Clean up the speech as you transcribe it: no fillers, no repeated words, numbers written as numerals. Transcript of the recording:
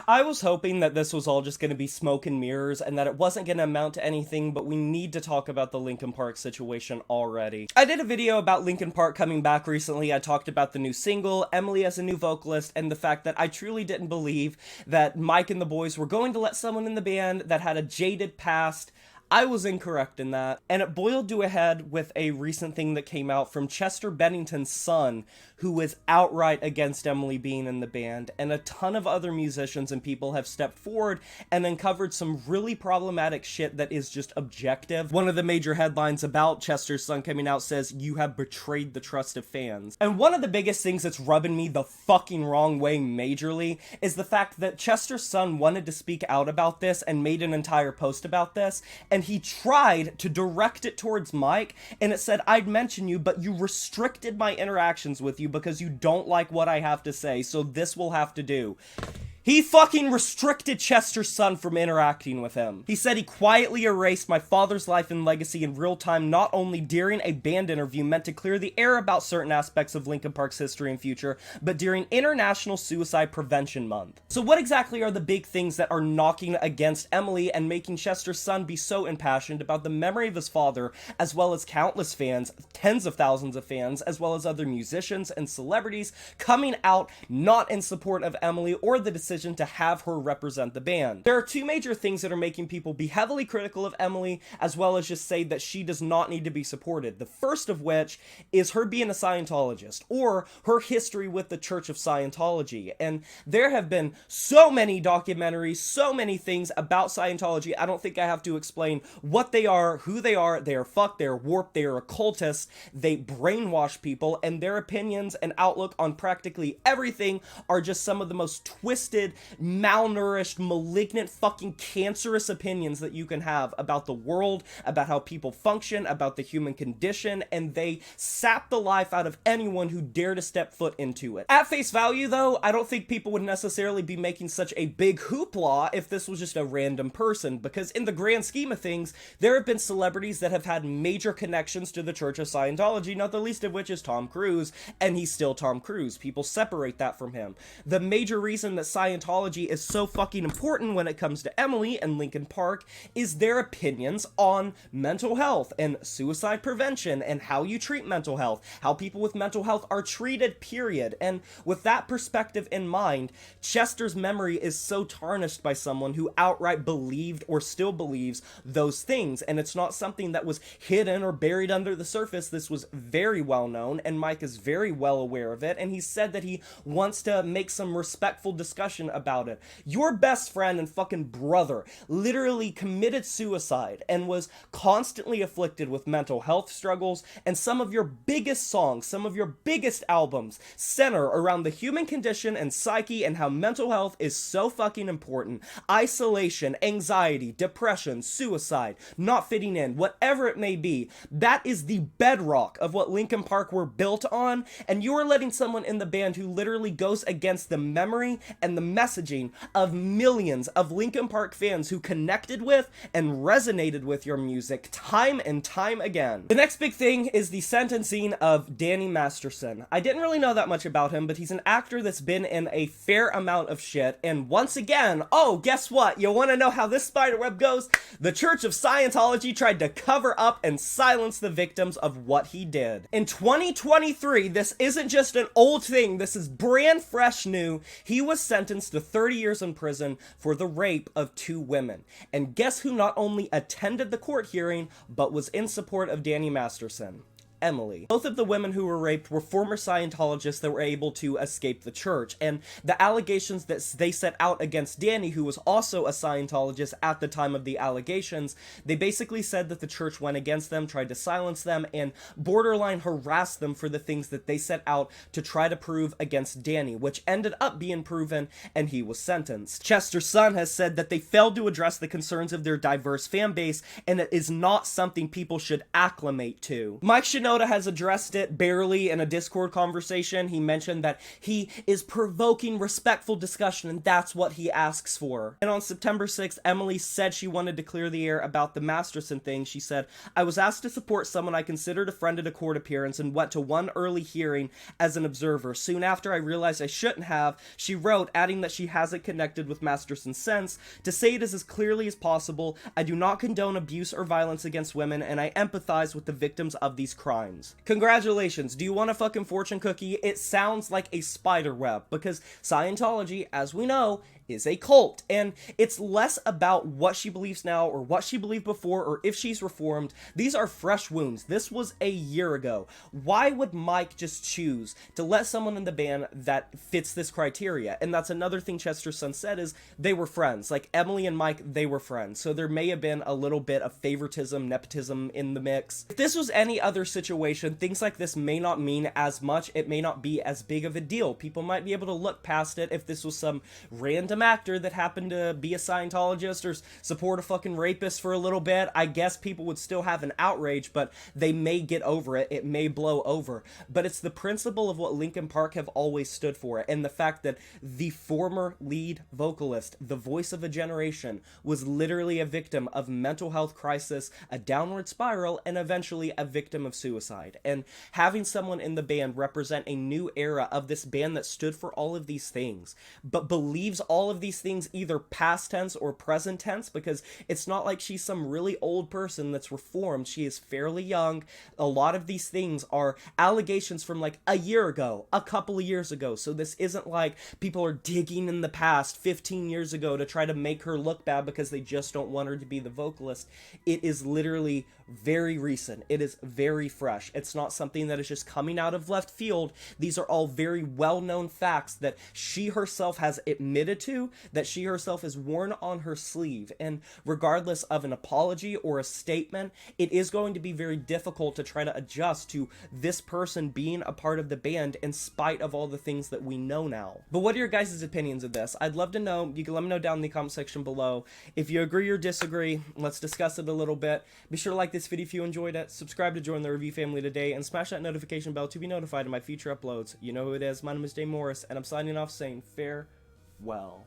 I was hoping that this was all just going to be smoke and mirrors and that it wasn't going to amount to anything, but we need to talk about the Linkin Park situation already. I did a video about Linkin Park coming back recently. I talked about the new single, Emily as a new vocalist, and the fact that I truly didn't believe that Mike and the boys were going to let someone in the band that had a jaded past. I was incorrect in that, and it boiled to a head with a recent thing that came out from Chester Bennington's son, who was outright against Emily being in the band, and a ton of other musicians and people have stepped forward and uncovered some really problematic shit that is just objective. One of the major headlines about Chester's son coming out says, "You have betrayed the trust of fans." And one of the biggest things that's rubbing me the fucking wrong way majorly is the fact that Chester's son wanted to speak out about this and made an entire post about this, and he tried to direct it towards Mike, and it said, "I'd mention you, but you restricted my interactions with you because you don't like what I have to say, so this will have to do." He fucking restricted Chester's son from interacting with him. He said he quietly erased my father's life and legacy in real time, not only during a band interview meant to clear the air about certain aspects of Linkin Park's history and future, but during International Suicide Prevention Month. So what exactly are the big things that are knocking against Emily and making Chester's son be so impassioned about the memory of his father, as well as countless fans, tens of thousands of fans, as well as other musicians and celebrities coming out not in support of Emily or the decision to have her represent the band? There are two major things that are making people be heavily critical of Emily, as well as just say that she does not need to be supported. The first of which is her being a Scientologist, or her history with the Church of Scientology. And there have been so many documentaries, so many things about Scientology. I don't think I have to explain what they are, who they are. They are fucked, they are warped, they are occultists, they brainwash people, and their opinions and outlook on practically everything are just some of the most twisted, malnourished, malignant, fucking cancerous opinions that you can have about the world, about how people function, about the human condition, and they sap the life out of anyone who dare to step foot into it. At face value, though, I don't think people would necessarily be making such a big hoopla if this was just a random person, because in the grand scheme of things, there have been celebrities that have had major connections to the Church of Scientology, not the least of which is Tom Cruise, and he's still Tom Cruise. People separate that from him. The major reason that Scientology is so fucking important when it comes to Emily and Linkin Park is their opinions on mental health and suicide prevention and how you treat mental health, how people with mental health are treated, period. And with that perspective in mind, Chester's memory is so tarnished by someone who outright believed or still believes those things, and it's not something that was hidden or buried under the surface. This was very well known, and Mike is very well aware of it, and he said that he wants to make some respectful discussion about it. Your best friend and fucking brother literally committed suicide and was constantly afflicted with mental health struggles, and some of your biggest songs, some of your biggest albums center around the human condition and psyche and how mental health is so fucking important. Isolation, anxiety, depression, suicide, not fitting in, whatever it may be, that is the bedrock of what Linkin Park were built on, and you are letting someone in the band who literally goes against the memory and the messaging of millions of Linkin Park fans who connected with and resonated with your music time and time again. The next big thing is the sentencing of Danny Masterson. I didn't really know that much about him, but he's an actor that's been in a fair amount of shit, and once again, oh, guess what? You want to know how this spiderweb goes? The Church of Scientology tried to cover up and silence the victims of what he did. In 2023, this isn't just an old thing, this is brand fresh new. He was sentenced to 30 years in prison for the rape of 2 women. And guess who not only attended the court hearing, but was in support of Danny Masterson? Emily. Both of the women who were raped were former Scientologists that were able to escape the church, and the allegations that they set out against Danny, who was also a Scientologist at the time of the allegations, they basically said that the church went against them, tried to silence them, and borderline harassed them for the things that they set out to try to prove against Danny, which ended up being proven, and he was sentenced. Chester's son has said that they failed to address the concerns of their diverse fan base, and it is not something people should acclimate to. Mike Shinoda Shinoda has addressed it barely in a Discord conversation. He mentioned that he is provoking respectful discussion, and that's what he asks for. And on September 6th, Emily said she wanted to clear the air about the Masterson thing. She said, "I was asked to support someone I considered a friend at a court appearance and went to one early hearing as an observer. Soon after, I realized I shouldn't have," she wrote, adding that she hasn't connected with Masterson since. "To say it is as clearly as possible, I do not condone abuse or violence against women, and I empathize with the victims of these crimes." Congratulations. Do you want a fucking fortune cookie? It sounds like a spider web, because Scientology, as we know, is a cult, and it's less about what she believes now or what she believed before or if she's reformed. These are fresh wounds. This was a year ago. Why would Mike just choose to let someone in the band that fits this criteria? And that's another thing Chester's son said, is they were friends. Like Emily and Mike, they were friends, so there may have been a little bit of favoritism, nepotism in the mix. If this was any other situation, things like this may not mean as much. It may not be as big of a deal. People might be able to look past it if this was some random actor that happened to be a Scientologist or support a fucking rapist for a little bit. I guess people would still have an outrage, but they may get over it. It may blow over. But it's the principle of what Linkin Park have always stood for, and the fact that the former lead vocalist, the voice of a generation, was literally a victim of mental health crisis, a downward spiral, and eventually a victim of suicide. And having someone in the band represent a new era of this band that stood for all of these things, but believes all of these things either past tense or present tense, because it's not like she's some really old person that's reformed. She is fairly young. A lot of these things are allegations from like a year ago, a couple of years ago, so this isn't like people are digging in the past 15 years ago to try to make her look bad because they just don't want her to be the vocalist. It is literally very recent. It is very fresh. It's not something that is just coming out of left field. These are all very well-known facts that she herself has admitted to, that she herself has worn on her sleeve. And regardless of an apology or a statement, it is going to be very difficult to try to adjust to this person being a part of the band in spite of all the things that we know now. But what are your guys' opinions of this? I'd love to know. You can let me know down in the comment section below. If you agree or disagree, let's discuss it a little bit. Be sure to like this video if you enjoyed it, subscribe to join the review family today, and smash that notification bell to be notified of my future uploads. You know who it is. My name is Dave Morris, and I'm signing off saying farewell.